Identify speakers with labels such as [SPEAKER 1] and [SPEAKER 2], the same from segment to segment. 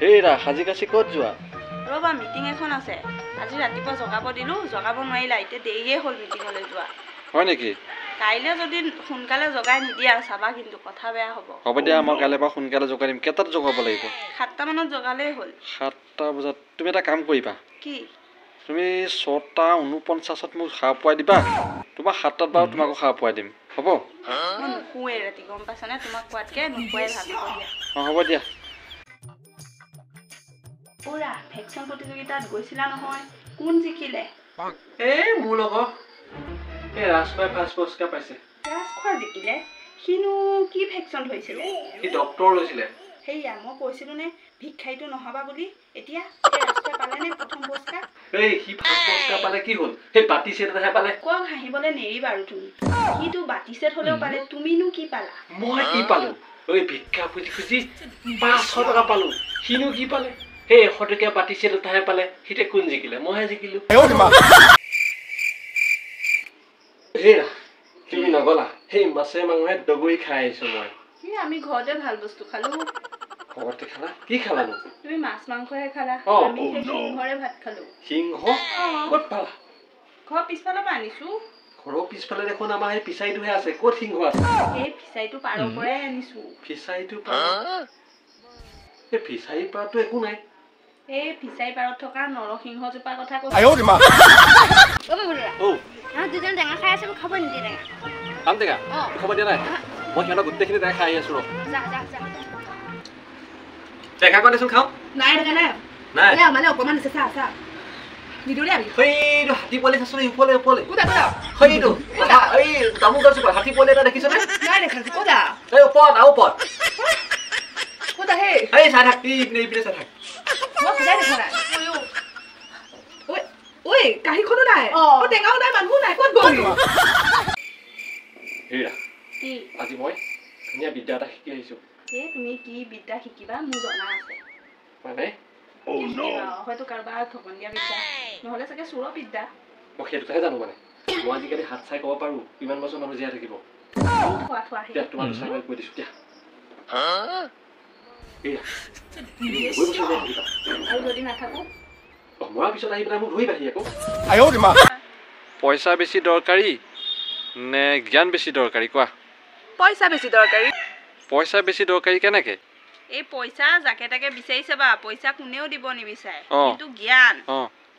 [SPEAKER 1] হেৰা সাজি কাছি ক'ত যোৱা?
[SPEAKER 2] ৰ'বা মিটিং এখন আছে। আজি ৰাতিপুৱা জগাব দিলোঁ, জগাব নোৱাৰিলা, এতিয়া দেৰিয়ে হ'ল মিটিঙলৈ যোৱা।
[SPEAKER 1] হয় নেকি?
[SPEAKER 2] কাইলৈ যদি সোনকালে জগাই নিদিয়া চাবা কিন্তু কথা বেয়া হ'ব।
[SPEAKER 1] হ'ব দিয়া, মই কাইলৈ পৰা সোনকালে জগাই দিম। কেইটাত জগাব লাগিব?
[SPEAKER 2] 7টা মানত জগালেই হ'ল।
[SPEAKER 1] 7টা বজাত? তুমি এটা কাম কৰিবা,
[SPEAKER 2] কি?
[SPEAKER 1] তুমি 6:49 মোক সাৰ পুৱাই দিবা। তোমাৰ 7টাত বাৰু তোমাকো সাৰ পুৱাই দিম, হ'ব?
[SPEAKER 2] মই নুশুৱে ৰাতি, গম পাইছানে? তোমাক কোৱাতকৈ নুশুৱাই ভাল হ'ব দিয়া।
[SPEAKER 1] অঁ হ'ব দিয়া।
[SPEAKER 2] পুৰা ভেকচিন প্ৰতিযোগিতাত গৈছিলা নহয়, কোন জিকিলে?
[SPEAKER 1] এই মোৰ লগত এই ৰাজখোৱাই ফাৰ্ষ্ট পুৰস্কাৰ পাইছে।
[SPEAKER 2] ৰাজখোৱা জিকিলে? সিনো কি ভেকচিন ধৰিছিলে?
[SPEAKER 1] সি ডক্টৰ লৈছিলে।
[SPEAKER 2] সেয়া মই কৈছিলোঁ নে ভিক্ষাৰীটো নহবা বুলি। এতিয়া সেই ৰাজখোৱাই পালেনে প্ৰথম পুৰস্কাৰ?
[SPEAKER 1] এই সি ফাৰ্ষ্ট পুৰস্কাৰ পালে কি হ'ল? সেই বাতি চেট এটাহে পালে।
[SPEAKER 2] কক হাঁহিবলৈ নেৰিবা আৰু তুমি। সিটো বাতি চেট হ'লেও পালে, তুমিনো কি পালা?
[SPEAKER 1] মই কি পালোঁ? ঐ ভিক্ষা খুজি খুজি 500 টকা পালোঁ। সিনো কি পালে? সেই 100 টকীয়া বাতি চেট এটাহে পালে। সিতে কোন জিকিলে? মইহে জিকিলোঁ। হেৰা তুমি নগলা। সেই মাছে মাংসে দগৰি খাই আহিছোঁ মই।
[SPEAKER 2] আমি ঘৰতে ভাল বস্তু খালোঁ।
[SPEAKER 1] ঘৰতে খালা? কি খালানো?
[SPEAKER 2] তুমি মাছ মাংসহে খালা, আমি সেই সিংহৰে ভাত খালোঁ।
[SPEAKER 1] সিংহ? ক'ত পালা?
[SPEAKER 2] ঘৰৰ পিছফালৰ পৰা আনিছোঁ।
[SPEAKER 1] ঘৰৰ পিছফালে দেখোন আমাৰ সেই ফিচাৰীটোহে আছে। ক'ত সিংহ আছে?
[SPEAKER 2] সেই ফিচাৰীটো পাৰৰ পৰাই আনিছোঁ।
[SPEAKER 1] ফিচাৰীটো পাৰ? এই ফিচাৰীৰ পাৰতো একো নাই।
[SPEAKER 2] এই ফিচাৰী পাৰত থকা নৰসিংহজোপাৰ কথা কৈছোঁ।
[SPEAKER 3] দুজন টেঙা খাই আছে, মোক খাব নিদিয়ে টেঙা।
[SPEAKER 1] কাম টেঙা? খবৰ দিয়া নাই? মই সিহঁতক গোটেইখিনি টেঙা খাই আহি আছোঁ ৰ। টেঙা কণ দেচোন খাওঁ।
[SPEAKER 2] নাই দেখা নাই।
[SPEAKER 1] নাই
[SPEAKER 2] মানে অকণমান আছে, চা চা নিদুৰে আমি।
[SPEAKER 1] সেইটো হাতী পোৱালি চাইছোঁ নে? ওপৰলে ওপৰলে।
[SPEAKER 2] কোথা কোথা?
[SPEAKER 1] সেইটো এই তামোল গছজোপা হাতী পোৱালি এটা দেখিছনে?
[SPEAKER 2] নাই দেখা। কোথা?
[SPEAKER 1] এই ওপৰত আৰু ওপৰত।
[SPEAKER 2] কোথা হে?
[SPEAKER 1] এই চাই থাক, এইপিনে চাই থাক।
[SPEAKER 2] মই সদায় দেখা নাই। ঐ কাঁহীখনো নাই, টেঙাও নাই, মানুহো নাই, ক'ত গ'ল?
[SPEAKER 1] হেৰা
[SPEAKER 2] কি?
[SPEAKER 1] আজি মই ধুনীয়া বিদ্যা এটা শিকি আহিছোঁ।
[SPEAKER 2] এই তুমি কি বিদ্যা শিকিবা মোৰ জনা আছে।
[SPEAKER 1] মানে?
[SPEAKER 2] হয়তো কাৰোবাৰ ঠগন দিয়া বিদ্যা, নহ'লে চাগে চোৰৰ বিদ্যা।
[SPEAKER 1] মই সেইটোহে জানো মানে। মই আজিকালি হাত চাই ক'ব পাৰোঁ কিমান বছৰ মানুহ জীয়াই থাকিব। এতিয়া তোমাৰ চাই মই কৈ দিছোঁ দিয়া।
[SPEAKER 2] আৰু যদি নাথাকো
[SPEAKER 1] মৰাৰ পিছত আহি পেলাই মোক ধৰি বাঢ়ি আকৌ। পইচা বেছি দৰকাৰী নে জ্ঞান বেছি দৰকাৰী কোৱা?
[SPEAKER 2] পইচা বেছি দৰকাৰী।
[SPEAKER 1] পইচা বেছি দৰকাৰী কেনেকে?
[SPEAKER 2] এই পইচা যাকে তাকে বিচাৰিছে বা পইচা কোনেও দিব নিবিচাৰে, কিন্তু জ্ঞান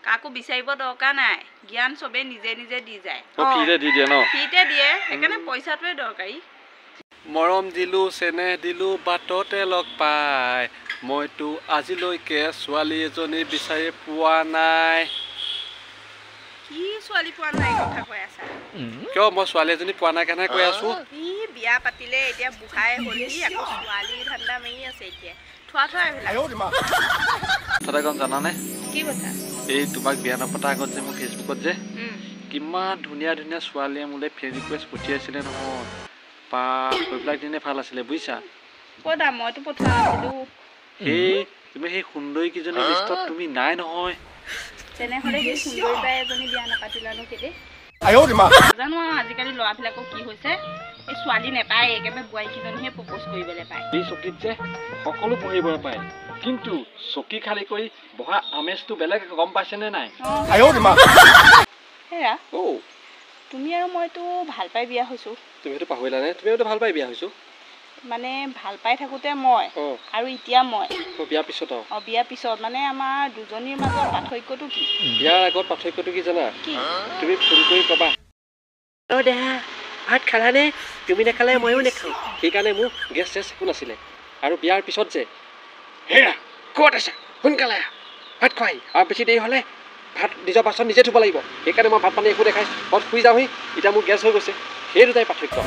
[SPEAKER 2] কাকো বিচাৰিব দৰকাৰ নাই। জ্ঞান চবেই নিজে নিজে দি যায়।
[SPEAKER 1] ফ্ৰীতে দি দিয়ে ন?
[SPEAKER 2] ফ্ৰীতে দিয়ে, সেইকাৰণে পইচাটোৱে দৰকাৰী।
[SPEAKER 1] মৰম দিলোঁ চেনেহ দিলোঁ বাটতে লগ পাই, মইতো আজিলৈকে ছোৱালী এজনী বিচাৰি পোৱা নাই।
[SPEAKER 2] কি ছোৱালী পোৱা নাই কথা কৈ আছা?
[SPEAKER 1] কিয় মই ছোৱালী এজনী পোৱা নাই কাৰণে কৈ আছোঁ।
[SPEAKER 2] ই বিয়া পাতিলে এতিয়া বুঢ়াই হ'লি আকৌ ছোৱালী ধান্দা মাৰি আছে এতিয়া। থোৱা এইবিলাক।
[SPEAKER 1] কথা গম জানানে?
[SPEAKER 2] কি কথা?
[SPEAKER 1] এই তোমাক বিয়া নপতাৰ আগত যে মোৰ ফেচবুকত যে কিমান ধুনীয়া ধুনীয়া ছোৱালীয়ে মোলৈ ফ্ৰেণ্ড ৰিকুৱেষ্ট পঠিয়াইছিলে নহয়। পা সেইবিলাক দিনে ভাল আছিলে বুজিছা।
[SPEAKER 2] ক'তা মইতো পঠোৱা নাছিলোঁ।
[SPEAKER 1] সেই তুমি সেই সুন্দৰীকেইজনীৰ লিষ্টত তুমি নাই নহয়।
[SPEAKER 2] তেনেহ'লে সেই সুন্দৰী বাই এজনী বিয়া নাপাতিলানো কেলে? জানো আজিকালি ল'ৰাবিলাকৰ কি হৈছে, এই ছোৱালী নেপায়, একেবাৰে বোৱাৰীকেইজনীহে প্ৰপ'জ কৰিবলৈ পায়।
[SPEAKER 1] এই চকীত যে সকলো বহিব পায়, কিন্তু চকী খালী কৰি বহা আমেজটো বেলেগ, গম পাইছেনে নাই?
[SPEAKER 2] সেয়া তুমি আৰু মইতো ভাল পাই বিয়া হৈছোঁ।
[SPEAKER 1] তুমিতো পাহৰিলানে? তুমিতো ভাল পাই বিয়া হৈছোঁ।
[SPEAKER 2] মানে ভাল পাই থাকোঁতে মই আৰু এতিয়া মই
[SPEAKER 1] বিয়াৰ পিছত
[SPEAKER 2] বিয়াৰ পিছত মানে আমাৰ দুজনীৰ মাজত পাৰ্থক্যটো কি?
[SPEAKER 1] বিয়াৰ আগত পাৰ্থক্যটো কি জানা? তুমি ফোন কৰি ক'বা, দেহা ভাত খালানে? তুমি নেখালে ময়ো নেখাওঁ। সেইকাৰণে মোৰ গেছ চেছ একো নাছিলে। আৰু বিয়াৰ পিছত যে হেৰা ক'ত আছা? সোনকালে ভাত খুৱাই, আৰু বেছি দেৰি হ'লে ভাত নিজৰ বাচন নিজে ধুব লাগিব। সেইকাৰণে মই ভাত পানী একো দেখাই ঘৰত শুই যাওঁহি। এতিয়া মোৰ গেছ হৈ গৈছে। সেই দুটাই পাৰ্থক্য।